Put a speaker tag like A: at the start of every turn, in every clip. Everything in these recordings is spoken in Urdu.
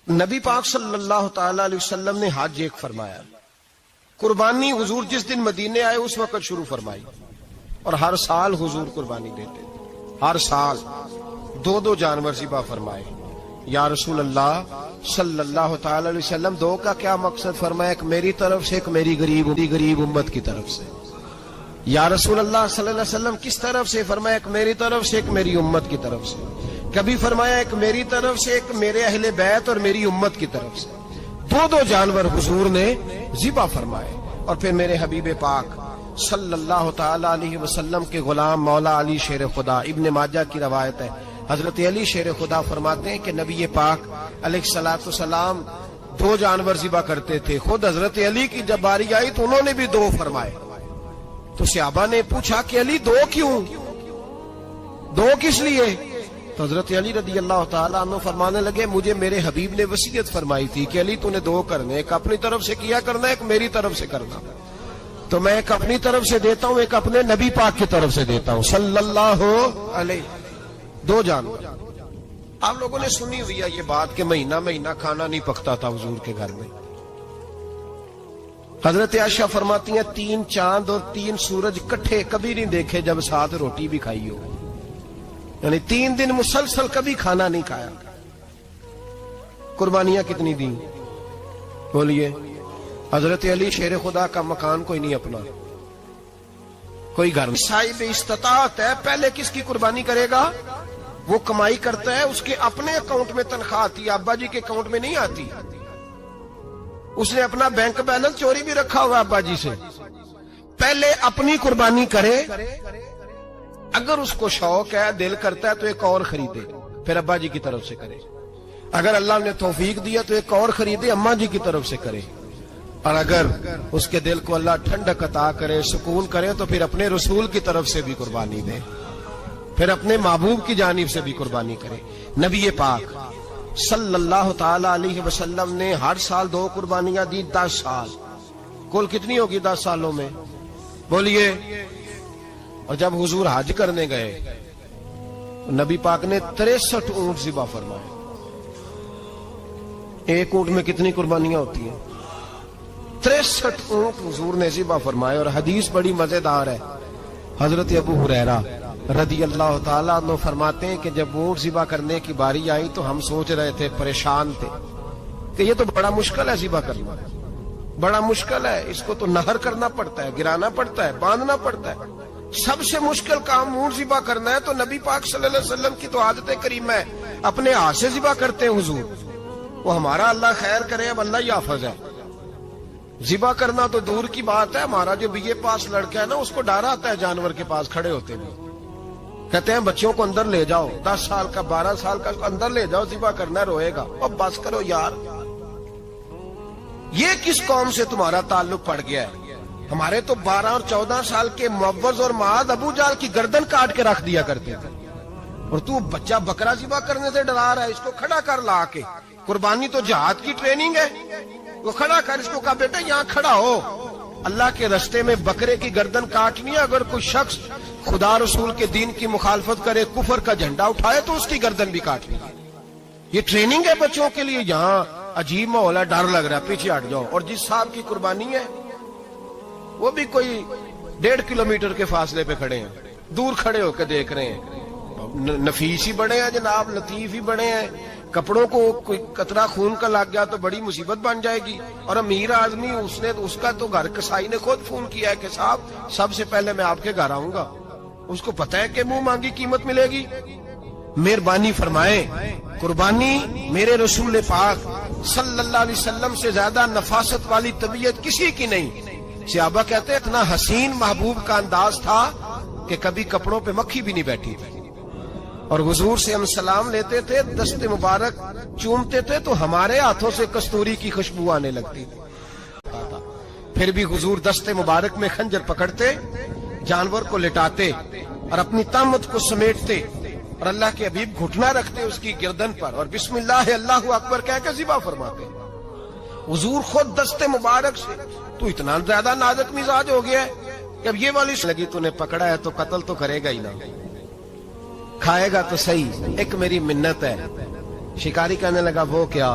A: نبی پاک صلی اللہ تعالی علیہ وسلم نے حج ایک فرمایا، قربانی حضور جس دن مدینے آئے اس وقت شروع فرمائی، اور ہر سال حضور قربانی دیتے تھے، ہر سال دو جانور ذبح فرمائے۔ یا رسول اللہ صلی اللہ تعالی علیہ وسلم، دو کا کیا مقصد فرمایا؟ ایک میری طرف سے، ایک میری غریب امت کی طرف سے۔ یا رسول اللہ صلی اللہ علیہ وسلم کس طرف سے فرمایا؟ ایک میری طرف سے، ایک میری امت کی طرف سے۔ کبھی فرمایا ایک میری طرف سے، ایک میرے اہل بیت اور میری امت کی طرف سے۔ دو جانور حضور نے ذبح فرمائے، اور پھر میرے حبیب پاک صلی اللہ تعالی علیہ وسلم کے غلام مولا علی شیر خدا، ابن ماجہ کی روایت ہے، حضرت علی شیر خدا فرماتے ہیں کہ نبی پاک علیہ الصلوۃ والسلام دو جانور ذبح کرتے تھے۔ خود حضرت علی کی جب باری آئی تو انہوں نے بھی دو فرمائے۔ تو صحابہ نے پوچھا کہ علی دو کیوں؟ دو کس لیے؟ تو حضرت علی رضی اللہ تعالیٰ عنہ فرمانے لگے، مجھے میرے حبیب نے وصیت فرمائی تھی کہ علی تو نے دو کرنے، ایک اپنی طرف سے کیا کرنا، ایک میری طرف سے کرنا۔ تو میں ایک اپنی طرف سے دیتا ہوں، ایک اپنے نبی پاک کی طرف سے دیتا ہوں صلی اللہ علیہ۔ دو جانور۔ آپ لوگوں نے سنی ہوئی ہے یہ بات کہ مہینہ کھانا نہیں پکتا تھا حضور کے گھر میں۔ حضرت عائشہ فرماتی ہیں 3 چاند اور 3 سورج کٹھے کبھی نہیں دیکھے جب ساتھ روٹی بھی کھائی ہو، یعنی 3 دن مسلسل کبھی کھانا نہیں کھایا۔ قربانیاں کتنی دیں بولیے؟ حضرت علی شیر خدا کا مکان کوئی نہیں اپنا، کوئی گھر نہیں، صاحب استطاعت ہے۔ پہلے کس کی قربانی کرے گا؟ وہ کمائی کرتا ہے، اس کے اپنے اکاؤنٹ میں تنخواہ آتی ہے، ابا جی کے اکاؤنٹ میں نہیں آتی۔ اس نے اپنا بینک بیلنس چوری بھی رکھا ہوا ابا جی سے۔ پہلے اپنی قربانی کرے، اگر اس کو شوق ہے، دل کرتا ہے تو ایک اور خریدے، پھر ابا جی کی طرف سے کرے۔ اگر اللہ نے توفیق دیا تو ایک اور خریدے، اماں جی کی طرف سے کرے۔ اور اگر اس کے دل کو اللہ ٹھنڈک عطا کرے، سکون کرے، تو پھر اپنے رسول کی طرف سے بھی قربانی دے، پھر اپنے محبوب کی جانب سے بھی قربانی کرے۔ نبی پاک صلی اللہ تعالی علیہ وسلم نے ہر سال 2 قربانیاں دی، 10 سال۔ کل کتنی ہوگی 10 سالوں میں بولیے؟ اور جب حضور حج کرنے گئے، نبی پاک نے 63 اونٹ ذبح فرمائے۔ ایک اونٹ میں کتنی قربانیاں ہوتی ہیں؟ 63 اونٹ حضور نے ذبح فرمائے۔ اور حدیث بڑی مزیدار ہے، حضرت ابو ہریرہ رضی اللہ تعالیٰ عنہ فرماتے ہیں کہ جب اونٹ ذبح کرنے کی باری آئی تو ہم سوچ رہے تھے، پریشان تھے کہ یہ تو بڑا مشکل ہے ذبح کرنا، بڑا مشکل ہے، اس کو تو نہر کرنا پڑتا ہے، گرانا پڑتا ہے، باندھنا پڑتا ہے، سب سے مشکل کام اونٹ ذبح کرنا ہے۔ تو نبی پاک صلی اللہ علیہ وسلم کی تو عادت کریمہ ہے، اپنے ہاتھ سے ذبح کرتے ہیں حضور۔ وہ ہمارا اللہ خیر کرے، اب اللہ ہی حافظ ہے۔ ذبح کرنا تو دور کی بات ہے، ہمارا جو BA پاس لڑکا ہے نا، اس کو ڈر آتا ہے جانور کے پاس کھڑے ہوتے بھی۔ کہتے ہیں بچوں کو اندر لے جاؤ، 10 سال کا 12 سال کا اندر لے جاؤ، ذبح کرنا، روئے گا۔ اب بس کرو یار، یہ کس قوم سے تمہارا تعلق پڑ گیا ہے؟ ہمارے تو 12 اور 14 سال کے معوذ اور معاذ ابو جہل کی گردن کاٹ کے رکھ دیا کرتے تھے، اور تو بچہ بکرا ذبح کرنے سے ڈرا رہا ہے۔ اس کو کھڑا کر لا کے، قربانی تو جہاد کی ٹریننگ ہے، وہ کھڑا کر، اس کو کہا بیٹا یہاں کھڑا ہو، اللہ کے رستے میں بکرے کی گردن کاٹنی ہے۔ اگر کوئی شخص خدا رسول کے دین کی مخالفت کرے، کفر کا جھنڈا اٹھائے، تو اس کی گردن بھی کاٹنی ہے۔ یہ ٹریننگ ہے بچوں کے لیے۔ یہاں عجیب ماحول ہے، ڈر لگ رہا ہے، پیچھے ہٹ جاؤ۔ اور جس صاحب کی قربانی ہے وہ بھی کوئی 1.5 کلومیٹر کے فاصلے پہ کھڑے ہیں، دور کھڑے ہو کے دیکھ رہے ہیں۔ نفیس ہی بڑے ہیں جناب، لطیف ہی بڑے ہیں، کپڑوں کو کوئی قطرہ خون کا لگ گیا تو بڑی مصیبت بن جائے گی۔ اور امیر آدمی، اس کا تو گھر کسائی نے خود فون کیا ہے کہ صاحب سب سے پہلے میں آپ کے گھر آؤں گا، اس کو پتہ ہے کہ منہ مانگی قیمت ملے گی۔ مہربانی فرمائیں، قربانی میرے رسول پاک صلی اللہ علیہ وسلم سے زیادہ نفاست والی طبیعت کسی کی نہیں۔ صحابہ کہتے ہیں اتنا حسین محبوب کا انداز تھا کہ کبھی کپڑوں پہ مکھی بھی نہیں بیٹھی تھی، اور حضور سے ہم سلام لیتے تھے، دست مبارک چومتے تھے تو ہمارے ہاتھوں سے کستوری کی خوشبو آنے لگتی تھی۔ پھر بھی حضور دست مبارک میں خنجر پکڑتے، جانور کو لٹاتے اور اپنی طامت کو سمیٹتے، اور اللہ کے حبیب گھٹنا رکھتے اس کی گردن پر، اور بسم اللہ اللہ اکبر کہہ کے ذبح فرماتے۔ حضور خود دست مبارک سے۔ تو اتنا زیادہ نازک مزاج ہو گیا ہے کہ اب یہ والی لگی تو نے پکڑا ہے تو قتل تو کرے گا ہی نہ، کھائے گا تو صحیح۔ ایک میری منت ہے۔ شکاری کہنے لگا وہ کیا؟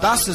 A: 10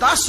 A: 10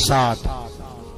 A: 7।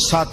A: 7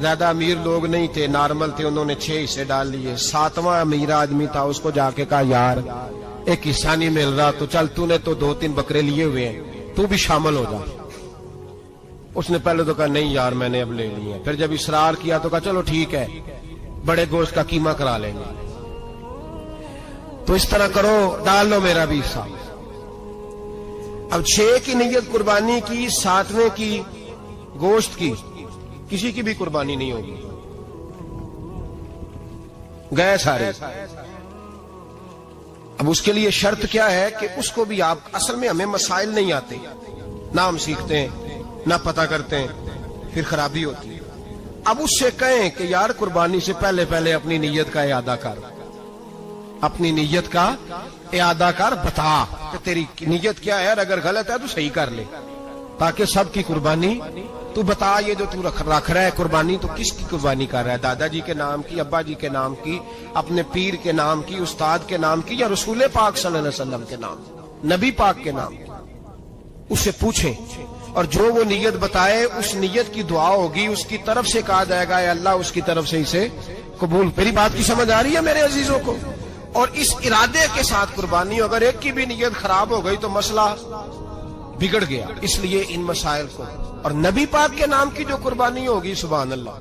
A: زیادہ امیر لوگ نہیں تھے، نارمل تھے، انہوں نے 6 حصے ڈال لیے۔ 7واں امیر آدمی تھا، اس کو جا کے کہا یار ایک حصہ نہیں مل رہا، تو چل تو نے تو 2-3 بکرے لیے ہوئے ہیں، تو بھی شامل ہو جا۔ اس نے پہلے تو کہا نہیں یار میں نے اب لے لی ہے، پھر جب اصرار کیا تو کہا چلو ٹھیک ہے بڑے گوشت کا قیمہ کرا لیں گے۔ تو اس طرح کرو، ڈال لو میرا بھی حصہ۔ اب 6 کی نیت قربانی کی، 7ویں کی گوشت کی، کسی کی بھی قربانی نہیں ہوگی، گئے سارے۔ اب اس کے لیے شرط کیا ہے کہ اس کو بھی آپ، اصل میں ہمیں مسائل نہیں آتے، نہ ہم سیکھتے ہیں نہ پتہ کرتے ہیں، پھر خرابی ہوتی ہے۔ اب اس سے کہیں کہ یار قربانی سے پہلے اپنی نیت کا اعادہ کر، اپنی نیت کا اعادہ کر، بتا کہ تیری نیت کیا ہے، اگر غلط ہے تو صحیح کر لے، تاکہ سب کی قربانی تو بتا۔ یہ جو تو رکھ رہا ہے قربانی، تو کس کی قربانی کر رہا ہے؟ دادا جی کے نام کی، ابا جی کے نام کی، اپنے پیر کے نام کی، استاد کے نام کی، یا رسول پاک صلی اللہ علیہ وسلم کے نام، نبی پاک کے نام کی؟ اس سے پوچھیں، اور جو وہ نیت بتائے اس نیت کی دعا ہوگی، اس کی طرف سے کہا جائے گا اے اللہ اس کی طرف سے اسے قبول۔ میری بات کی سمجھ آ رہی ہے میرے عزیزوں کو؟ اور اس ارادے کے ساتھ قربانی، اگر ایک کی بھی نیت خراب ہو گئی تو مسئلہ بگڑ گیا۔ اس لیے ان مسائل کو، اور نبی پاک کے نام کی جو قربانی ہوگی، سبحان اللہ،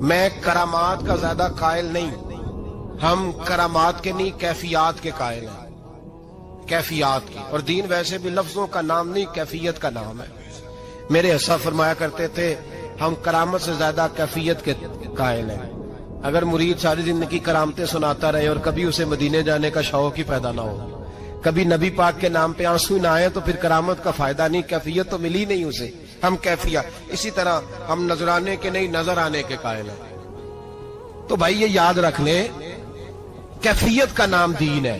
A: میں کرامات کا زیادہ قائل نہیں، ہم کرامات کے نہیں کیفیات کے قائل ہیں، کیفیات کی۔ اور دین ویسے بھی لفظوں کا نام نہیں، کیفیت کا نام ہے۔ میرے اسا فرمایا کرتے تھے ہم کرامت سے زیادہ کیفیت کے قائل ہیں۔ اگر مرید ساری زندگی کرامتیں سناتا رہے اور کبھی اسے مدینے جانے کا شوق ہی پیدا نہ ہو، کبھی نبی پاک کے نام پہ آنسو نہ آئے، تو پھر کرامت کا فائدہ نہیں، کیفیت تو ملی نہیں اسے، ہم کیفیت۔ اسی طرح ہم نظرانے کے نہیں نظر آنے کے قائل ہیں۔ تو بھائی یہ یاد رکھ لیں، کیفیت کا نام دین ہے۔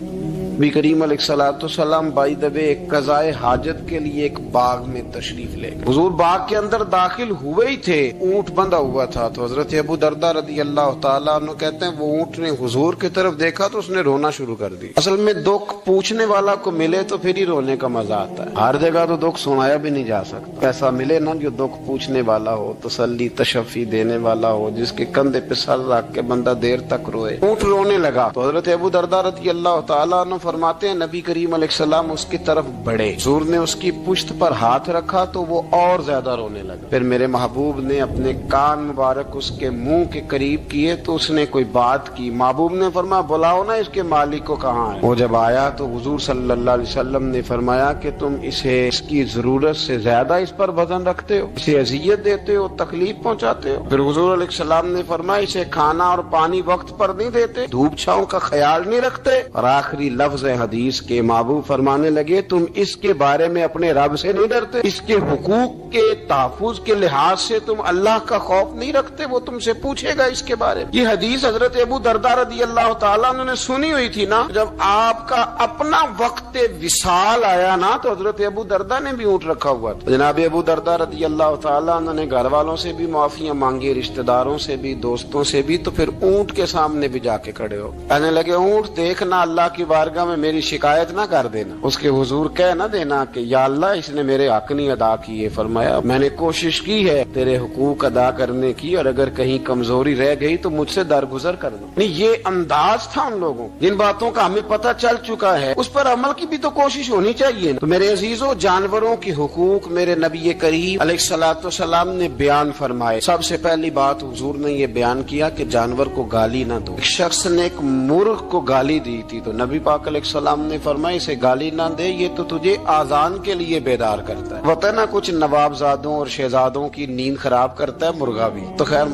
B: نبی کریم علیہ الصلوۃ والسلام بائی دبے ایک قضائے حاجت کے لیے ایک باغ میں تشریف لے گئے۔ حضور باغ کے اندر داخل ہوئے ہی تھے، اونٹ بندھا ہوا تھا، تو حضرت ابو درداء رضی اللہ تعالیٰ عنہ کہتے ہیں وہ اونٹ نے حضور کی طرف دیکھا تو اس نے رونا شروع کر دی۔ اصل میں دکھ پوچھنے والا کو ملے تو پھر ہی رونے کا مزہ آتا ہے، ہر جگہ تو دکھ سنایا بھی نہیں جا سکتا۔ ایسا ملے نا جو دکھ پوچھنے والا ہو، تسلی تشفی دینے والا ہو، جس کے کندھے پہ سر رکھ کے بندہ دیر تک روئے۔ اونٹ رونے لگا تو حضرت ابو درداء رضی اللہ تعالیٰ عنہ فرماتے ہیں نبی کریم علیہ السلام اس کی طرف بڑھے، حضور نے اس کی پشت پر ہاتھ رکھا تو وہ اور زیادہ رونے لگا۔ پھر میرے محبوب نے اپنے کان مبارک اس کے منہ کے قریب کیے تو اس نے کوئی بات کی۔ محبوب نے فرمایا بلاؤ نا اس کے مالک کو کہاں ہے۔ وہ جب آیا تو حضور صلی اللہ علیہ وسلم نے فرمایا کہ تم اسے اس کی ضرورت سے زیادہ اس پر وزن رکھتے ہو، اسے اذیت دیتے ہو، تکلیف پہنچاتے ہو۔ پھر حضور علیہ السلام نے فرمایا اسے کھانا اور پانی وقت پر نہیں دیتے، دھوپ چھاؤں کا خیال نہیں رکھتے۔ اور آخری لفظ حدیث کے محبوب فرمانے لگے تم اس کے بارے میں اپنے رب سے نہیں ڈرتے، اس کے حقوق کے تحفظ کے لحاظ سے تم اللہ کا خوف نہیں رکھتے، وہ تم سے پوچھے گا اس کے بارے میں۔ یہ حدیث حضرت ابو درداء رضی اللہ تعالیٰ عنہ نے سنی ہوئی تھی نا، جب آپ کا اپنا وقت وصال آیا نا تو حضرت ابو درداء نے بھی اونٹ رکھا ہوا تھا۔ جناب ابو درداء رضی اللہ تعالیٰ عنہ نے گھر والوں سے بھی معافیاں مانگی، رشتہ داروں سے بھی، دوستوں سے بھی، تو پھر اونٹ کے سامنے بھی جا کے کھڑے ہو کہنے لگے اونٹ دیکھنا اللہ کی بارگاہ میں میری شکایت نہ کر دینا، اس کے حضور کہہ نہ دینا کہ یا اللہ اس نے میرے حق نہیں ادا کیے۔ فرمایا میں نے کوشش کی ہے تیرے حقوق ادا کرنے کی، اور اگر کہیں کمزوری رہ گئی تو مجھ سے درگزر کر دو۔ نہیں یہ انداز تھا ان لوگوں، جن باتوں کا ہمیں پتہ چل چکا ہے اس پر عمل کی بھی تو کوشش ہونی چاہیے۔ تو میرے عزیزوں جانوروں کے حقوق میرے نبی کریم علیہ الصلوۃ والسلام نے بیان فرمائے۔ سب سے پہلی بات حضور نے یہ بیان کیا کہ جانور کو گالی نہ دو۔ ایک شخص نے ایک مرغ کو گالی دی تھی تو نبی پاک علیہ السلام نے فرمایا اسے گالی نہ دے، یہ تو تجھے آذان کے لیے بیدار کرتا ہے۔ وطن کچھ نوابزادوں اور شہزادوں کی نیند خراب کرتا ہے مرغا بھی، تو خیر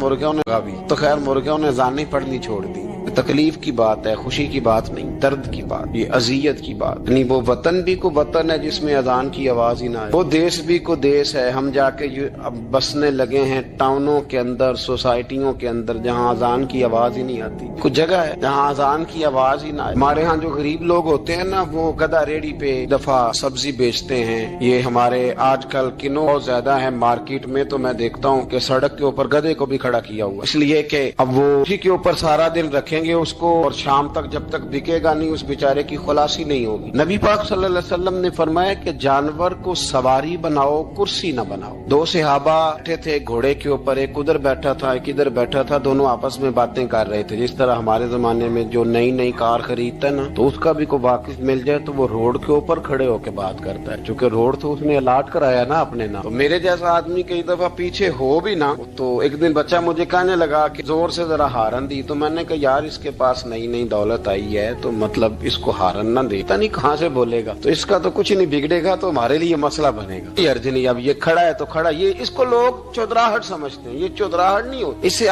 B: مرغوں نے اذانیں پڑھنی چھوڑ دی۔ تکلیف کی بات ہے، خوشی کی بات نہیں، درد کی بات، یہ اذیت کی بات نہیں۔ وہ وطن بھی کو وطن ہے جس میں اذان کی آواز ہی نہ آئے، وہ دیش بھی کو دیش ہے۔ ہم جا کے اب بسنے لگے ہیں ٹاؤنوں کے اندر، سوسائٹیوں کے اندر، جہاں اذان کی آواز ہی نہیں آتی۔ کچھ جگہ ہے جہاں اذان کی آواز ہی نہ آئے۔ ہمارے ہاں جو غریب لوگ ہوتے ہیں نا، وہ گدا ریڑھی پہ دفعہ سبزی بیچتے ہیں۔ یہ ہمارے آج کل کنو بہت زیادہ ہے مارکیٹ میں، تو میں دیکھتا ہوں کہ سڑک کے اوپر گدے کو بھی کھڑا کیا ہوا، اس لیے کہ اب وہ اسی کے اوپر سارا دن رکھے رکھیں گے اس کو اور شام تک جب تک بکے گا نہیں اس بیچارے کی خلاصی نہیں ہوگی۔ نبی پاک صلی اللہ علیہ وسلم نے فرمایا کہ جانور کو سواری بناؤ، کرسی نہ بناؤ۔ دو صحابہ بیٹھے تھے گھوڑے کے اوپر، ایک ادھر بیٹھا تھا ایک ادھر بیٹھا تھا، دونوں آپس میں باتیں کر رہے تھے۔ جس طرح ہمارے زمانے میں جو نئی کار خریدتا ہے نا تو اس کا بھی کوئی واقف مل جائے تو وہ روڈ کے اوپر کھڑے ہو کے بات کرتا ہے، چونکہ روڈ تو اس نے الاٹ کرایا نا اپنے نام۔ تو میرے جیسا آدمی کئی دفعہ پیچھے ہو بھی نا تو ایک دن بچہ مجھے کہنے لگا کہ زور سے ذرا ہارن دی، تو میں نے کہا یار اس کے پاس نئی دولت آئی ہے تو مطلب اس کو ہارن نہ دے، پتہ نہیں کہاں سے بولے گا، تو اس کا تو کچھ نہیں بگڑے گا تو ہمارے لیے مسئلہ بنے گا۔ یہ ارجنی اب یہ کھڑا ہے تو کھڑا، یہ اس کو لوگ چودراہٹ سمجھتے ہیں، یہ چودراہٹ نہیں ہوتی، اس سے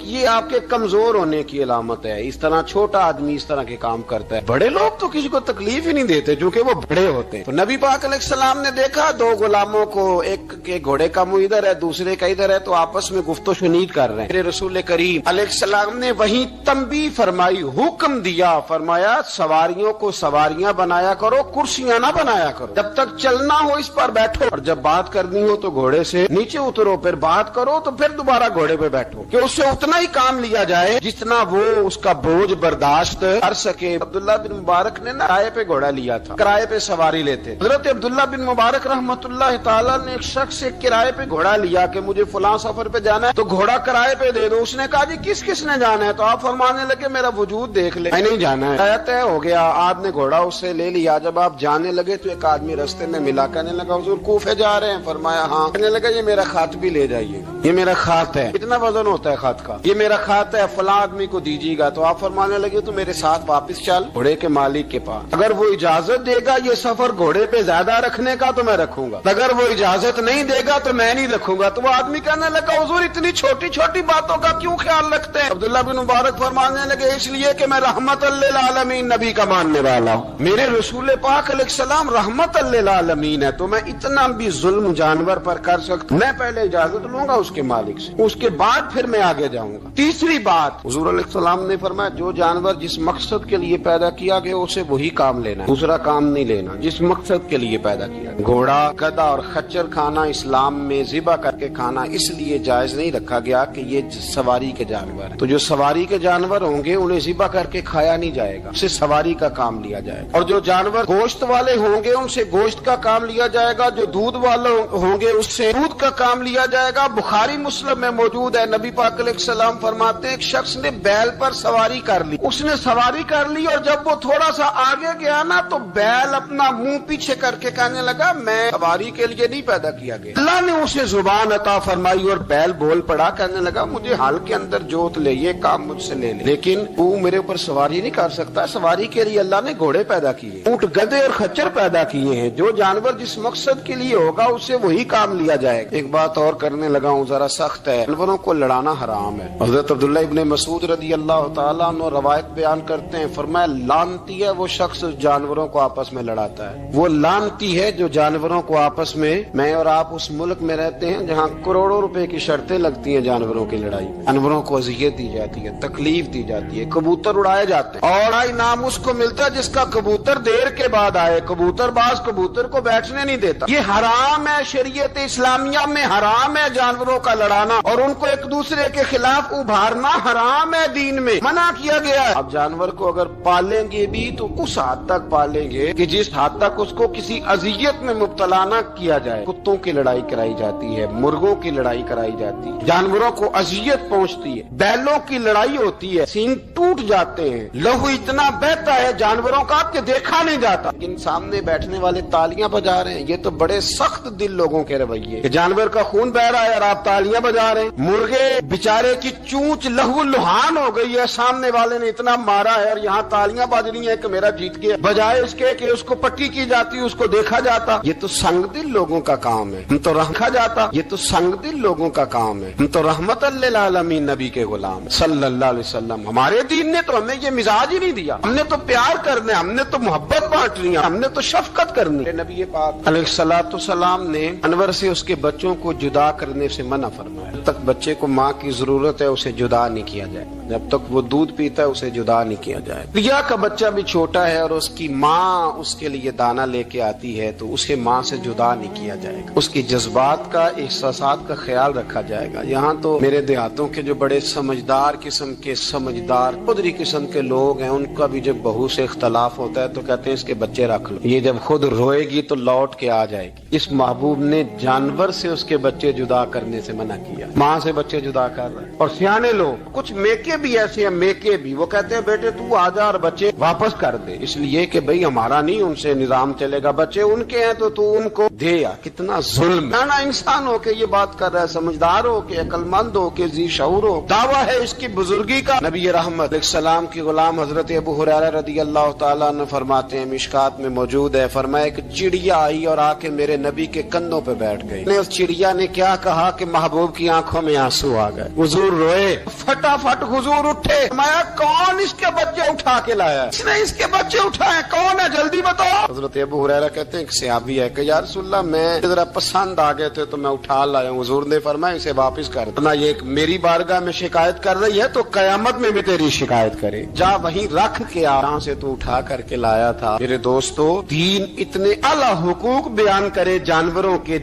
B: یہ آپ کے کمزور ہونے کی علامت ہے۔ اس طرح چھوٹا آدمی اس طرح کے کام کرتا ہے، بڑے لوگ تو کسی کو تکلیف ہی نہیں دیتے کیونکہ وہ بڑے ہوتے ہیں۔ تو نبی پاک علیہ السلام نے دیکھا دو غلاموں کو، ایک کے گھوڑے کا منہ ادھر ہے دوسرے کا ادھر ہے، تو آپس میں گفت و شنید کر رہے ہیں۔ میرے رسول کریم علیہ السلام نے وہیں تنبیہ فرمائی، حکم دیا، فرمایا سواریوں کو سواریاں بنایا کرو، کرسیاں نہ بنایا کرو، جب تک چلنا ہو اس پر بیٹھو، اور جب بات کرنی ہو تو گھوڑے سے نیچے اترو، پھر بات کرو تو پھر دوبارہ گھوڑے پہ بیٹھو، کہ اس سے اتنا ہی کام لیا جائے جتنا وہ اس کا بوجھ برداشت کر سکے۔ عبداللہ بن مبارک نے کرائے پہ گھوڑا لیا تھا، کرائے پہ سواری لیتے۔ حضرت عبداللہ بن مبارک رحمت اللہ تعالیٰ نے ایک شخص سے کرائے پہ گھوڑا لیا کہ مجھے فلاں سفر پہ جانا ہے تو گھوڑا کرائے پہ دے دو۔ اس نے کہا جی کس نے جانا ہے؟ تو آپ فرمانے لگے میرا وجود دیکھ لے، میں نہیں جانا ہے۔ طے ہو گیا، آپ نے گھوڑا اس سے لے لیا۔ جب آپ جانے لگے تو ایک آدمی رستے میں ملا، کہنے لگا حضور کوفے جا رہے ہیں؟ فرمایا ہاں۔ کہنے لگا یہ میرا خط بھی لے جائیے، یہ میرا خط ہے، کتنا وزن ہوتا ہے خط کا، یہ میرا خط ہے، فلاں آدمی کو دیجیے گا۔ تو آپ فرمانے لگے تو میرے ساتھ واپس چل گھوڑے کے مالک کے پاس، اگر وہ اجازت دے گا یہ سفر گھوڑے پہ زیادہ رکھنے کا تو میں رکھوں گا، اگر وہ اجازت نہیں دے گا تو میں نہیں رکھوں گا۔ تو وہ آدمی کہنے لگا حضور اتنی چھوٹی چھوٹی باتوں کا کیوں خیال رکھتے ہیں؟ عبداللہ بن مبارک فرمانے لگے اس لیے کہ میں رحمت للعالمین نبی کا ماننے والا ہوں، میرے رسول پاک علیہ السلام رحمت للعالمین ہے، تو میں اتنا بھی ظلم جانور پر کر سکتا ہوں، میں پہلے اجازت لوں گا اس کے مالک سے، اس کے بعد پھر میں آگے جاؤں گا۔ تیسری بات حضور علیہ السلام نے فرمایا جو جانور جس مقصد کے لیے پیدا کیا گیا اسے وہی کام لینا، دوسرا کام نہیں لینا، جس مقصد کے لیے پیدا کیا گیا۔ گھوڑا، گدھا اور خچر کھانا اسلام میں ذبح کر کے کھانا اس لیے جائز نہیں رکھا گیا کہ یہ سواری کے جانور ہیں، تو جو سواری کے جانور ہوں گے انہیں ذبح کر کے کھایا نہیں جائے گا، اس سے سواری کا کام لیا جائے گا، اور جو جانور گوشت والے ہوں گے ان سے گوشت کا کام لیا جائے گا، جو دودھ والے ہوں گے اس سے دودھ کا کام لیا جائے گا۔ بخاری مسلم میں موجود ہے، نبی پاک علیہ السلام فرماتے ہیں ایک شخص نے بیل پر سواری کر لی، اس نے سواری کر لی اور جب وہ تھوڑا سا آگے گیا نا تو بیل اپنا منہ پیچھے کر کے کہنے لگا میں سواری کے لیے نہیں پیدا کیا گیا۔ اللہ نے اسے زبان عطا فرمائی اور بیل بول پڑا، کہنے لگا مجھے حال کے اندر جوت لے، یہ کام مجھ سے لے لے، لیکن وہ میرے اوپر سواری نہیں کر سکتا، سواری کے لیے اللہ نے گھوڑے پیدا کیے، اونٹ گدھے اور خچر پیدا کیے ہیں، جو جانور جس مقصد کے لیے ہوگا اس سے وہی کام لیا جائے گا۔ ایک بات اور کرنے لگا ہوں ذرا سخت ہے، جانوروں کو لڑانا حرام ہے۔ حضرت عبداللہ ابن مسعود رضی اللہ تعالیٰ عنہ روایت بیان کرتے ہیں، فرمایا لعنتی ہے وہ شخص جانوروں کو آپس میں لڑاتا ہے، وہ لعنتی ہے جو جانوروں کو آپس میں اور آپ اس ملک میں رہتے ہیں جہاں کروڑوں روپے کی شرطیں لگتی ہیں جانوروں کی لڑائی، جانوروں کو اذیت دی جاتی ہے، تکلیف دی جاتی ہے، کبوتر اڑائے جاتے ہیں، اور انعام اس کو ملتا ہے جس کا کبوتر دیر کے بعد آئے، کبوتر باز کبوتر کو بیٹھنے نہیں دیتا، یہ حرام ہے، شریعت اسلامیہ میں حرام ہے جانوروں کا لڑانا، اور ان کو ایک دوسرے کے خلاف ابھارنا حرام ہے، دین میں منع کیا گیا ہے۔ اب جانور کو اگر پالیں گے بھی تو اس حد تک پالیں گے کہ جس حد تک اس کو کسی اذیت میں مبتلا نہ کیا جائے۔ کتوں کی لڑائی کرائی جاتی ہے، مرغوں کی لڑائی کرائی جاتی ہے، جانوروں کو اذیت پہنچتی ہے، بیلوں کی لڑائی ہوتی ہے، سینگ ٹوٹ جاتے ہیں، لہو اتنا بہتا ہے جانوروں کا کہ دیکھا نہیں جاتا، لیکن سامنے بیٹھنے والے تالیاں بجا رہے ہیں، یہ تو بڑے سخت دل لوگوں کے رویے کہ جانور کا خون بہ رہا ہے اور آپ تالیاں بجا رہے ہیں، مرغے بیچارے کی چونچ لہو لہان ہو گئی ہے، سامنے والے نے اتنا مارا ہے اور یہاں تالیاں بج رہی ہیں کہ میرا جیت گیا، بجائے اس کے کہ اس کو پٹی کی جاتی، اس کو دیکھا جاتا۔ یہ تو سنگ دل لوگوں کا کام ہے، ہم تو رکھا جاتا، یہ تو سنگ دل لوگوں کا کام ہے، ہم تو رحمت للعالمین نبی کے غلام صلی اللہ علیہ وسلم، ہمارے دین نے تو ہمیں یہ مزاج ہی نہیں دیا، ہم نے تو پیار کرنا، ہم نے تو محبت بانٹنی، ہم نے تو شفقت کرنی۔ نبی پاک علیہ الصلوۃ والسلام نے انور سے اس کے بچوں کو جدا کرنے سے منع فرمایا، جب تک بچے کو ماں کی ضرورت ہے اسے جدا نہیں کیا جائے۔ جب تک وہ دودھ پیتا ہے اسے جدا نہیں کیا جائے. ریا کا بچہ بھی چھوٹا ہے اور اس کی ماں اس کے لیے دانا لے کے آتی ہے تو اسے ماں سے جدا نہیں کیا جائے گا. اس کی جذبات کا، احساسات کا خیال رکھا جائے گا. یہاں تو میرے دیہاتوں کے جو بڑے سمجھدار قدری قسم کے لوگ ہیں، ان کا بھی جب بہو سے اختلاف ہوتا ہے تو کہتے ہیں اس کے بچے رکھ لو، یہ جب خود روئے گی تو لوٹ کے آ جائے گی. اس محبوب نے جانور سے اس کے بچے جدا کرنے سے منع کیا، ماں سے بچے جدا کر رہے ہیں. اور سیانے لوگ، کچھ میکے بھی ایسے ہیں، میکے بھی وہ کہتے ہیں بیٹے تو آ جا اور بچے واپس کر دے، اس لیے کہ بھئی ہمارا نہیں ان سے نظام چلے گا، بچے ان کے ہیں تو ان کو دے. کتنا ظلم ہے نا. انسان ہو کے یہ بات کر رہا ہے، سمجھدار ہو کے، عقل مند ہو کے، ذی شعور ہو. دعویٰ ہے اس کی بزرگی کا. نبی رحمت علیہ السلام کی غلام حضرت ابو ہریرہ رضی اللہ تعالیٰ عنہ فرماتے ہیں، مشکات میں موجود ہے، فرمایا کہ چڑیا آئی اور آ کے میرے نبی کے کندھوں پہ بیٹھ گئی. اس چڑیا نے کیا کہا کہ محبوب کی آنکھوں میں آنسو آ گئے. حضور روئے، فٹافٹ حضور اٹھے، فرمایا کون اس کے بچے اٹھا کے لایا؟ اس نے اس کے بچے اٹھائے، کون ہے جلدی بتاؤ. حضرت ابو ہریرہ کہتے ہیں کہ صحابی ہے کہ یا رسول اللہ میں ذرا پسند آ گئے تھے تو میں اٹھا لایا ہوں. حضور نے فرمایا اسے واپس کر دو، یہ میری بارگاہ میں شکایت کر رہی ہے تو قیامت میں بھی تیری شکایت کرے. جا وہیں رکھ کے آ، جہاں سے تو اٹھا کر کے لایا تھا. میرے دوستو، دین اتنے اعلیٰ حقوق بیان کرے جانوروں کے،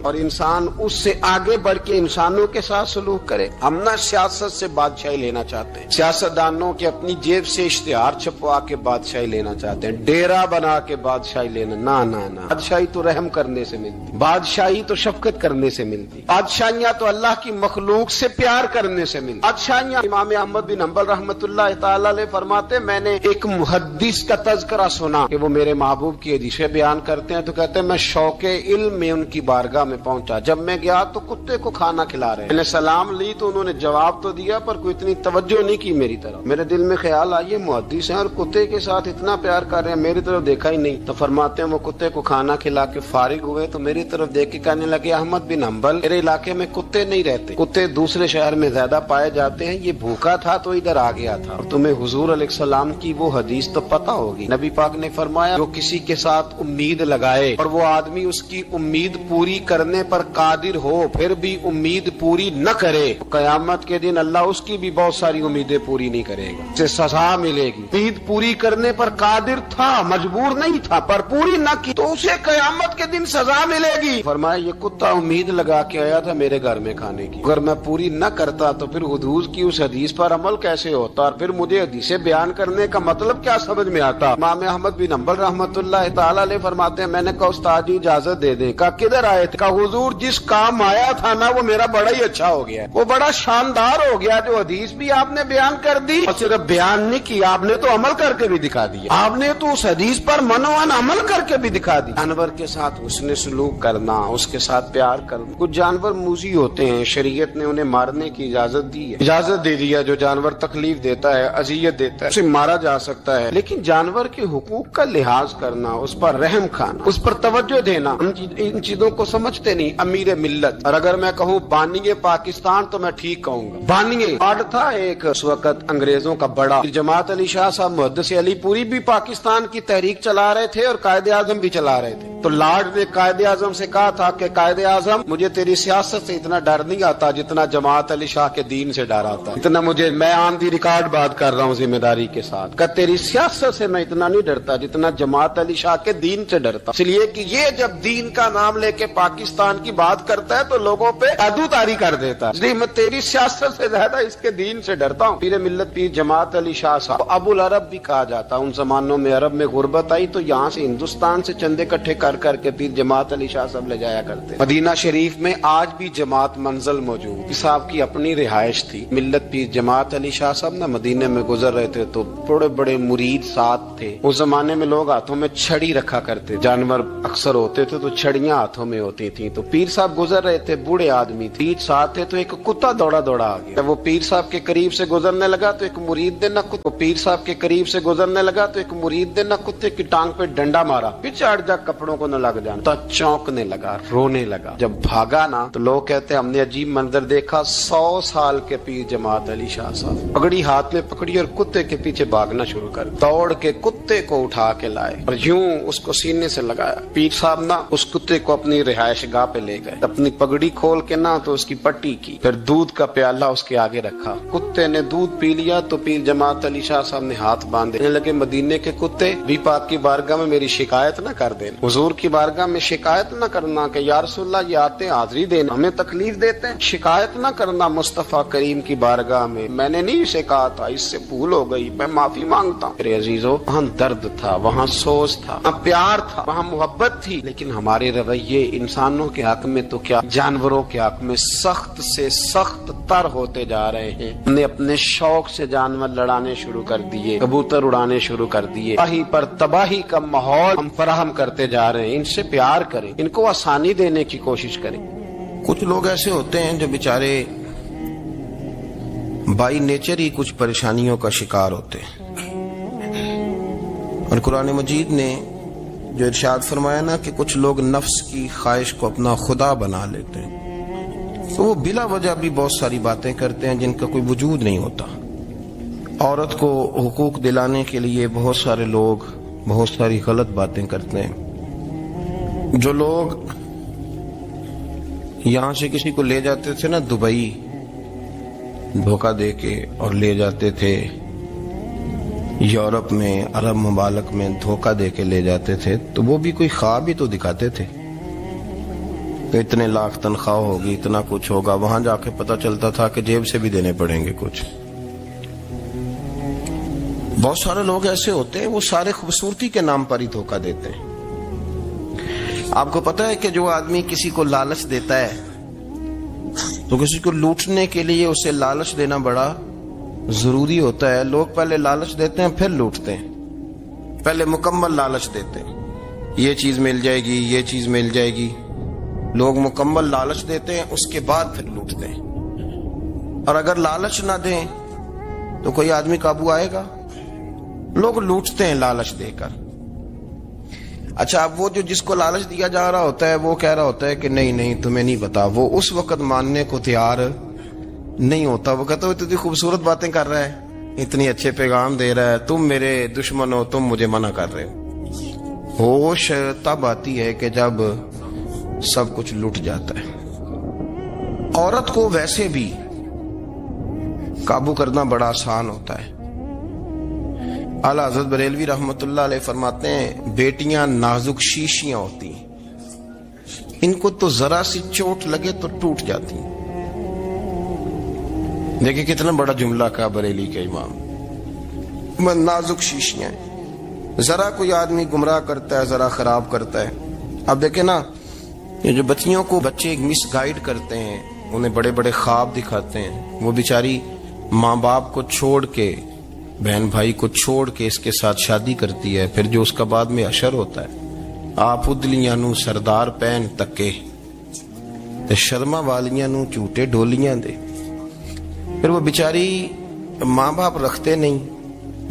B: اور انسان اس سے آگے بڑھ کے انسانوں کے ساتھ سلوک کرے. ہم نہ سیاست سے بادشاہی لینا چاہتے ہیں، سیاستدانوں کے اپنی جیب سے اشتہار چھپوا کے بادشاہی لینا چاہتے ہیں، ڈیرا بنا کے بادشاہی لینا. نہ بادشاہی تو رحم کرنے سے ملتی، بادشاہی تو شفقت کرنے سے ملتی، بادشاہیاں تو اللہ کی مخلوق سے پیار کرنے سے ملتی. بادشاہیاں، امام احمد بن حنبل رحمۃ اللہ تعالی علیہ فرماتے، میں نے ایک محدث کا تذکرہ سنا کہ وہ میرے محبوب کی حدیثیں بیان کرتے ہیں تو کہتے ہیں میں شوق علم میں ان کی بارگاہ میں پہنچا. جب میں گیا تو کتے کو کھانا کھلا رہے، میں نے سلام لی تو انہوں نے جواب تو دیا پر کوئی اتنی توجہ نہیں کی میری طرف. میرے دل میں خیال آئیے محدث ہیں اور کتے کے ساتھ اتنا پیار کر رہے ہیں، میری طرف دیکھا ہی نہیں. تو فرماتے ہیں وہ کتے کو کھانا کھلا کے فارغ ہوئے تو میری طرف دیکھ کے کہنے لگے احمد بن حنبل میرے علاقے میں کتے نہیں رہتے، کتے دوسرے شہر میں زیادہ پائے جاتے ہیں، یہ بھوکا تھا تو ادھر آ گیا تھا. اور تمہیں حضور علیہ السلام کی وہ حدیث تو پتہ ہوگی، نبی پاک نے فرمایا جو کسی کے ساتھ امید لگائے اور وہ آدمی اس کی امید پوری کرنے پر قادر ہو پھر بھی امید پوری نہ کرے، قیامت کے دن اللہ اس کی بھی بہت ساری امیدیں پوری نہیں کرے گا، اسے سزا ملے گی. امید پوری کرنے پر قادر تھا، مجبور نہیں تھا، پر پوری نہ کی تو اسے قیامت کے دن سزا ملے گی. فرمایا یہ کتا امید لگا کے آیا تھا میرے گھر میں کھانے کی، اگر میں پوری نہ کرتا تو پھر حضور کی اس حدیث پر عمل کیسے ہوتا اور پھر مجھے حدیثیں بیان کرنے کا مطلب کیا سمجھ میں آتا. امام احمد بن حنبل رحمۃ اللہ تعالی علیہ فرماتے ہیں میں نے کہا استاد جی اجازت دے دیں. کہا کدھر آئے تھے؟ کہا حضور جس کام آیا تھا نا وہ میرا بڑا ہی اچھا ہو گیا، وہ بڑا شاندار ہو گیا، جو حدیث بھی آپ نے بیان کر دی اور صرف بیان نہیں کی، آپ نے تو عمل کر کے بھی دکھا دیا، آپ نے تو اس حدیث پر منوان عمل کر کے بھی دکھا دی. جانور کے ساتھ حسن سلوک کرنا، اس کے ساتھ پیار کرنا. کچھ جانور موذی ہوتے ہیں، شریعت نے انہیں مارنے کی اجازت دی ہے، اجازت دے دیا. جو جانور تکلیف دیتا ہے، اذیت دیتا ہے، اسے مارا جا سکتا ہے. لیکن جانور کے حقوق کا لحاظ کرنا، اس پر رحم کھانا، اس پر توجہ دینا، ان چیزوں کو سمجھتے نہیں. امیر ملت، اور اگر میں کہوں بانی پاکستان تو میں ٹھیک کہوں گا. بانی آڈ تھا ایک اس وقت انگریزوں کا بڑا، جماعت علی شاہ صاحب محدث علی پوری بھی پاکستان کی تحریک چلا رہے تھے اور قائد اعظم بھی چلا رہے تھے. تو لارڈ نے قائد اعظم سے کہا تھا کہ قائد اعظم مجھے تیری سیاست سے اتنا ڈر نہیں آتا جتنا جماعت علی شاہ کے دین سے ڈر آتا، اتنا مجھے، میں آن دی ریکارڈ بات کر رہا ہوں ذمہ داری کے ساتھ، کہ تیری سیاست سے میں اتنا نہیں ڈرتا جتنا جماعت علی شاہ کے دین سے ڈرتا. اس لیے کہ یہ جب دین کا نام لے کے پاکستان کی بات کرتا ہے تو لوگوں پہ عدو تاری کر دیتا ہے، اس لیے میں تیری سیاست سے زیادہ اس کے دین سے ڈرتا ہوں. پیر ملت پیر جماعت علی شاہ صاحب ابو العرب بھی کہا جاتا. ان زمانوں میں عرب میں غربت آئی تو یہاں سے ہندوستان سے چندے اکٹھے کر کر کے پیر جماعت علی شاہ صاحب لے جایا کرتے. مدینہ شریف میں آج بھی جماعت منزل موجود، صاحب کی اپنی رہائش تھی. ملت پیر جماعت علی شاہ صاحب نہ مدینے میں گزر رہے تھے تو بڑے بڑے مرید ساتھ تھے. اس زمانے میں لوگ ہاتھوں میں چھڑی رکھا کرتے، جانور اکثر ہوتے تھے تو چھڑیاں ہاتھوں میں ہوتی تھیں. تو پیر صاحب گزر رہے تھے، بوڑھے آدمی تھے، ساتھ تھے تو ایک کتا دوڑا دوڑا آ گیا. وہ پیر صاحب کے قریب سے گزرنے لگا تو ایک مرید نے نہ پیر صاحب کے قریب سے گزرنے لگا تو ایک مرید نے نہ کتے کی ٹانگ پہ ڈنڈا مارا، پیچھے ہٹ جا کپڑوں کو نہ لگ جانا. تو چونکنے لگا، رونے لگا. جب بھاگا نا تو لوگ کہتے ہیں ہم نے عجیب منظر دیکھا. 100 سال کے پیر جماعت علی شاہ صاحب پگڑی ہاتھ میں پکڑی اور کتے کے پیچھے بھاگنا شروع کر، دوڑ کے کتے کو اٹھا کے لائے اور یوں اس کو سینے سے لگایا. پیر صاحب نا اس کتے کو اپنی رہائش گاہ پہ لے گئے، اپنی پگڑی کھول کے نا تو اس کی پٹی کی، پھر دودھ کا پیالہ اس کے آگے رکھا کتے نے دودھ پی لیا تو پیر جماعت علی شاہ صاحب نے ہاتھ باندھے لگے مدینے کے کتے بھی پاک کی بارگاہ میں میری شکایت نہ کر دینا، حضور کی بارگاہ میں شکایت نہ کرنا کہ یا رسول اللہ یہ آتے حاضری دینا ہمیں تکلیف دیتے ہیں، شکایت نہ کرنا مصطفیٰ کریم کی بارگاہ میں نے نہیں اسے کہا تھا، اس سے بھول ہو گئی، میں معافی مانگتا ہوں۔ میرے عزیزو، وہاں درد تھا، وہاں سوز تھا، وہاں پیار تھا، وہاں محبت تھی، لیکن ہمارے رویے انسانوں کے حق میں تو کیا جانوروں کے حق میں سخت سے سخت تر ہوتے جا رہے ہیں۔ ہم نے اپنے شوق سے جانور لڑانے شروع کر دیے، کبوتر اڑانے شروع کر دیے، تباہی پر تباہی کا ماحول ہم فراہم کرتے جا رہے ہیں۔ ان سے پیار کریں، ان کو آسانی دینے کی کوشش کریں۔
A: کچھ لوگ ایسے ہوتے ہیں جو بیچارے بائی نیچر ہی کچھ پریشانیوں کا شکار ہوتے ہیں، اور قرآن مجید نے جو ارشاد فرمایا نا کہ کچھ لوگ نفس کی خواہش کو اپنا خدا بنا لیتے ہیں، تو وہ بلا وجہ بھی بہت ساری باتیں کرتے ہیں جن کا کوئی وجود نہیں ہوتا۔ عورت کو حقوق دلانے کے لیے بہت سارے لوگ بہت ساری غلط باتیں کرتے ہیں۔ جو لوگ یہاں سے کسی کو لے جاتے تھے نا دبئی دھوکہ دے کے، اور لے جاتے تھے یورپ میں، عرب ممالک میں دھوکہ دے کے لے جاتے تھے، تو وہ بھی کوئی خواب ہی تو دکھاتے تھے کہ اتنے لاکھ تنخواہ ہوگی، اتنا کچھ ہوگا، وہاں جا کے پتہ چلتا تھا کہ جیب سے بھی دینے پڑیں گے کچھ۔ بہت سارے لوگ ایسے ہوتے ہیں وہ سارے خوبصورتی کے نام پر ہی دھوکہ دیتے ہیں۔ آپ کو پتہ ہے کہ جو آدمی کسی کو لالچ دیتا ہے تو کسی کو لوٹنے کے لیے اسے لالچ دینا بڑا ضروری ہوتا ہے۔ لوگ پہلے لالچ دیتے ہیں پھر لوٹتے ہیں، پہلے مکمل لالچ دیتے ہیں، یہ چیز مل جائے گی، یہ چیز مل جائے گی، لوگ مکمل لالچ دیتے ہیں، اس کے بعد پھر لوٹتے ہیں۔ اور اگر لالچ نہ دیں تو کوئی آدمی قابو آئے گا؟ لوگ لوٹتے ہیں لالچ دے کر۔ اچھا، اب وہ جو جس کو لالچ دیا جا رہا ہوتا ہے وہ کہہ رہا ہوتا ہے کہ نہیں نہیں تمہیں نہیں پتا، وہ اس وقت ماننے کو تیار نہیں ہوتا، وہ کہتا ہے اتنی خوبصورت باتیں کر رہا ہے، اتنی اچھے پیغام دے رہا ہے، تم میرے دشمن ہو، تم مجھے منع کر رہے ہو۔ ہوش تب آتی ہے کہ جب سب کچھ لٹ جاتا ہے۔ عورت کو ویسے بھی قابو کرنا بڑا آسان ہوتا ہے۔ اعلیٰ حضرت بریلوی رحمۃ اللہ علیہ فرماتے ہیں بیٹیاں نازک شیشیاں ہوتی ہیں، ان کو تو ذرا سی چوٹ لگے تو ٹوٹ جاتی ہیں۔ دیکھیں کتنا بڑا جملہ کہا بریلی کے امام، نازک شیشیاں ہیں، ذرا کوئی آدمی گمراہ کرتا ہے، ذرا خراب کرتا ہے۔ اب دیکھیں نا، یہ جو بچیوں کو بچے مس گائیڈ کرتے ہیں، انہیں بڑے بڑے خواب دکھاتے ہیں، وہ بیچاری ماں باپ کو چھوڑ کے، بہن بھائی کو چھوڑ کے اس کے ساتھ شادی کرتی ہے، پھر جو اس کا بعد میں اشر ہوتا ہے، آپ ادلیاں نو سردار پہن تکے تے شرما والیاں نو جھوٹے ڈولیاں دے۔ پھر وہ بیچاری ماں باپ رکھتے نہیں،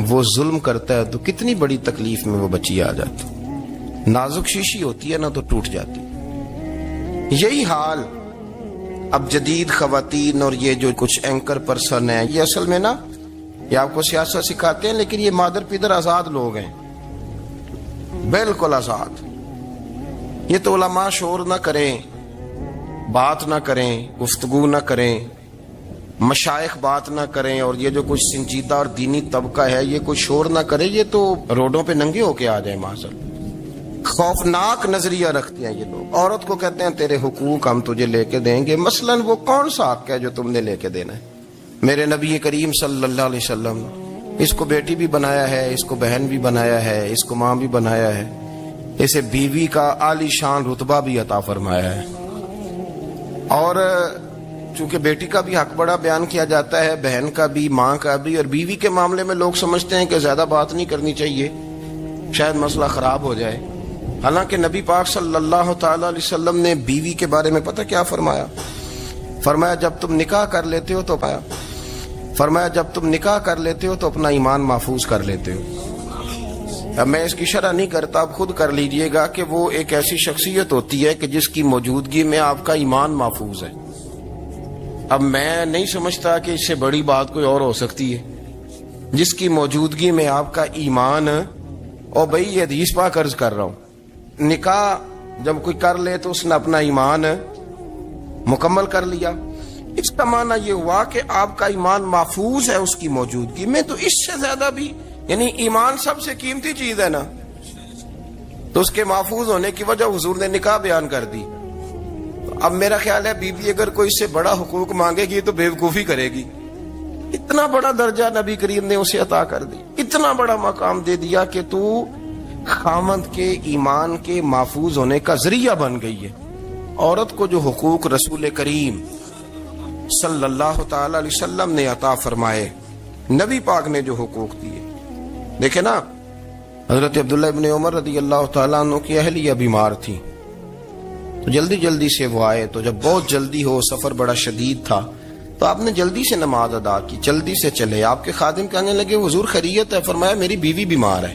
A: وہ ظلم کرتا ہے، تو کتنی بڑی تکلیف میں وہ بچی آ جاتی۔ نازک شیشی ہوتی ہے نا تو ٹوٹ جاتی۔ یہی حال اب جدید خواتین اور یہ جو کچھ اینکر پرسن ہیں، یہ اصل میں نا یہ آپ کو سیاست سکھاتے ہیں، لیکن یہ مادر پیدر آزاد لوگ ہیں، بالکل آزاد۔ یہ تو علماء شور نہ کریں، بات نہ کریں، گفتگو نہ کریں، مشائخ بات نہ کریں، اور یہ جو کچھ سنجیدہ اور دینی طبقہ ہے یہ کوئی شور نہ کرے، یہ تو روڈوں پہ ننگے ہو کے آ جائیں معاذ۔ خوفناک نظریہ رکھتے ہیں یہ لوگ۔ عورت کو کہتے ہیں تیرے حقوق ہم تجھے لے کے دیں گے، مثلاً وہ کون سا حق ہے جو تم نے لے کے دینا ہے؟ میرے نبی کریم صلی اللہ علیہ وسلم اس کو بیٹی بھی بنایا ہے، اس کو بہن بھی بنایا ہے، اس کو ماں بھی بنایا ہے، اسے بیوی کا عالی شان رتبہ بھی عطا فرمایا ہے۔ اور چونکہ بیٹی کا بھی حق بڑا بیان کیا جاتا ہے، بہن کا بھی، ماں کا بھی، اور بیوی کے معاملے میں لوگ سمجھتے ہیں کہ زیادہ بات نہیں کرنی چاہیے، شاید مسئلہ خراب ہو جائے۔ حالانکہ نبی پاک صلی اللہ تعالی علیہ وسلم نے بیوی کے بارے میں پتہ کیا فرمایا؟ فرمایا جب تم نکاح کر لیتے ہو تو جب تم نکاح کر لیتے ہو تو اپنا ایمان محفوظ کر لیتے ہو۔ اب میں اس کی شرح نہیں کرتا، آپ خود کر لیجئے گا کہ وہ ایک ایسی شخصیت ہوتی ہے کہ جس کی موجودگی میں آپ کا ایمان محفوظ ہے۔ اب میں نہیں سمجھتا کہ اس سے بڑی بات کوئی اور ہو سکتی ہے، جس کی موجودگی میں آپ کا ایمان، اور بھائی یہ حدیث پاک عرض کر رہا ہوں، نکاح جب کوئی کر لے تو اس نے اپنا ایمان مکمل کر لیا۔
B: اس کا معنی یہ ہوا کہ آپ کا ایمان محفوظ ہے اس کی موجودگی میں. تو اس سے زیادہ بھی یعنی ایمان سب سے قیمتی چیز ہے نا, تو اس کے محفوظ ہونے کی وجہ حضور نے نکاح بیان کر دی. اب میرا خیال ہے بی بی اگر کوئی اس سے بڑا حقوق مانگے گی تو بیوقوفی کرے گی. اتنا بڑا درجہ نبی کریم نے اسے عطا کر دی, اتنا بڑا مقام دے دیا کہ تو خامند کے ایمان کے محفوظ ہونے کا ذریعہ بن گئی ہے. عورت کو جو حقوق رسول کریم صلی اللہ تعالی علیہ وسلم نے عطا فرمائے, نبی پاک نے جو حقوق دیے, دیکھیں نا حضرت عبداللہ ابن عمر رضی اللہ تعالیٰ عنہ کی اہلیہ بیمار تھی, تو جلدی جلدی سے وہ آئے. تو جب بہت جلدی ہو, سفر بڑا شدید تھا, تو آپ نے جلدی سے نماز ادا کی, جلدی سے چلے. آپ کے خادم کہنے لگے حضور خیریت ہے؟ فرمایا میری بیوی بیمار ہے.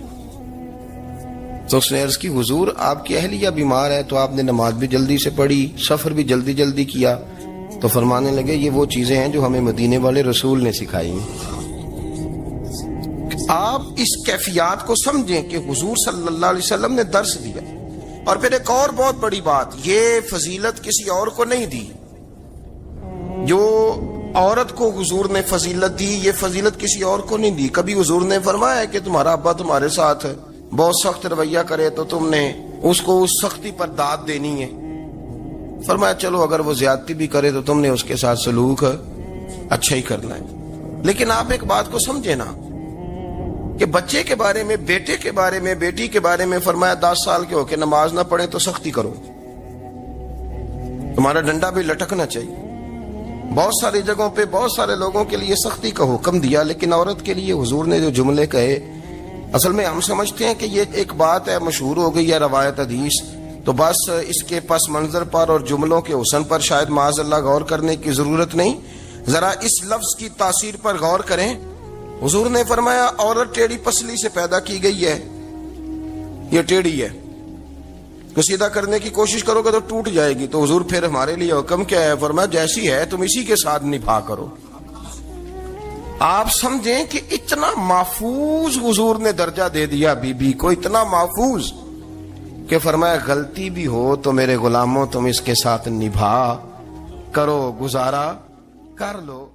B: تو اس نے عرض کی حضور آپ کی اہلیہ بیمار ہے, تو آپ نے نماز بھی جلدی سے پڑھی, سفر بھی جلدی جلدی کیا. تو فرمانے لگے یہ وہ چیزیں ہیں جو ہمیں مدینے والے رسول نے سکھائی ہیں. آپ اس کیفیات کو سمجھیں کہ حضور صلی اللہ علیہ وسلم نے درس دیا. اور پھر ایک اور بہت بڑی بات, یہ فضیلت کسی اور کو نہیں دی. جو عورت کو حضور نے فضیلت دی, یہ فضیلت کسی اور کو نہیں دی. کبھی حضور نے فرمایا کہ تمہارا ابا تمہارے ساتھ بہت سخت رویہ کرے تو تم نے اس کو اس سختی پر داد دینی ہے. فرمایا چلو اگر وہ زیادتی بھی کرے تو تم نے اس کے ساتھ سلوک اچھا ہی کرنا ہے. لیکن آپ ایک بات کو سمجھے نا کہ بچے کے بارے میں, بیٹے کے بارے میں, بیٹی کے بارے میں فرمایا 10 سال کے ہو کے نماز نہ پڑھے تو سختی کرو, تمہارا ڈنڈا بھی لٹکنا چاہیے. بہت ساری جگہوں پہ بہت سارے لوگوں کے لیے سختی کا حکم دیا, لیکن عورت کے لیے حضور نے جو جملے کہے, اصل میں ہم سمجھتے ہیں کہ یہ ایک بات ہے, مشہور ہو گئی ہے روایت حدیث, تو بس اس کے پس منظر پر اور جملوں کے حسن پر شاید معاذ اللہ غور کرنے کی ضرورت نہیں. ذرا اس لفظ کی تاثیر پر غور کریں. حضور نے فرمایا عورت ٹیڑھی پسلی سے پیدا کی گئی ہے, یہ ٹیڑھی ہے, تو سیدھا کرنے کی کوشش کرو گے تو ٹوٹ جائے گی. تو حضور پھر ہمارے لیے حکم کیا ہے؟ فرمایا جیسی ہے تم اسی کے ساتھ نبھا کرو. آپ سمجھیں کہ اتنا محفوظ حضور نے درجہ دے دیا بی بی کو, اتنا محفوظ کہ فرمایا غلطی بھی ہو تو میرے غلاموں تم اس کے ساتھ نبھا کرو, گزارا کر لو.